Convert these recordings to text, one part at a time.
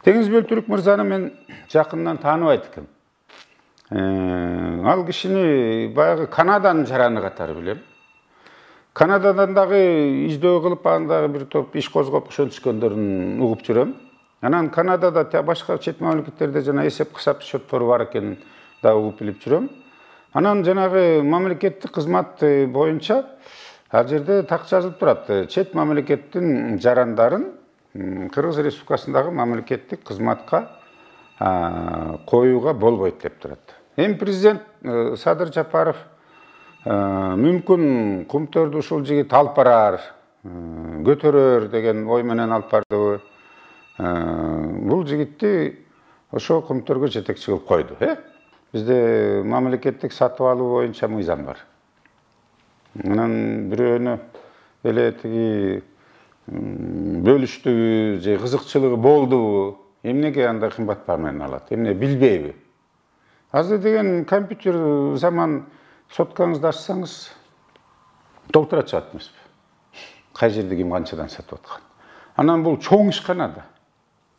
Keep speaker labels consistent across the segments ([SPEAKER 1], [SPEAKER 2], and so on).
[SPEAKER 1] Теңиз Бөлтүрүк мырзаны мен жакындан тааныбайт экем. Ал кишини баягы Канаданын жараны катары билем. Канададан дагы издөө кылып, андагы бир топ иш козгоп ошентишкөндөрүн угуп жүрөм. Анан Канадада башка чет мамлекеттерде жана эсеп кысап счеттору бар экенин да угуп билип жүрөм. Анан жанагы мамлекеттик кызмат боюнча ал жерде так жазылып турат. Чет мамлекеттин жарандарын Кыргыз Республикасындагы мамлекеттик кызматка коюуга болбойт деп турат. Эми президент Садыр Жапаров мүмкүн кумтөрдү ушул жигит алып барар, көтөрөр деген ой менен алып барды. Бул жигитти ошо кумтөргө жетекчи кылып койду. Бизде мамлекеттик сатып алуу боюнча мыйзам бар. Анан бирөөнө эле тиги бөлүштүбү же кызыкчылыгы болдубу, эмнеге андай кымбат баа менен алат, эмне билбейби. Азыр деген компьютер заман, соткаңызды ачсаңыз толтура чыгат эмеспи? Кай жерде ким канчадан сатып аткан. Анан бул чоң ишканада.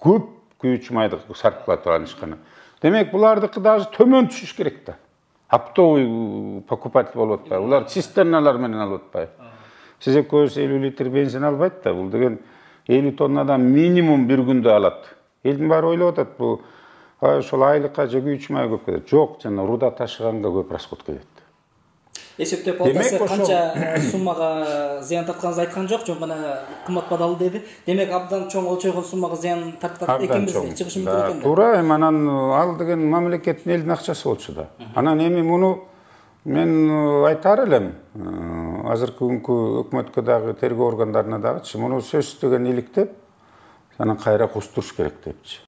[SPEAKER 1] Көп күйүүчү майды сарп кыла турган ишкана. Демек, булардыкы даже төмөн түшүш керек да. Оптовый покупатель болуп атпайбы. Булар цистерналар менен алып атпайбы. Сиз экөөбүз 50 литр бензин албайт да. Бул деген 50 тоннадан минимум бир күндө алат. Элдин баары ойлоп атат, бул ошол айлыкка же күйүүчү май көп кетет. Жок, жана руда ташыганга көп расход кетет.
[SPEAKER 2] Эсептеп атасы канча суммага зыян тартканыңызды айткан жок, жок гана кымбат бадалуу деди. Демек, абдан чоң өлчөгөн суммага зыян тарткан экенбиз, чыгышы мүмкүн экен.
[SPEAKER 1] Туура, эми анан ал деген мамлекеттин элдин акчасы болчу да. Анан эми муну мен айтар элем, азыркы күnkү өкмөткө дагы, тергөө органдарына дагычы, муну сөзсүз деген иликтеп, анан кайра кустуруш керек депчи.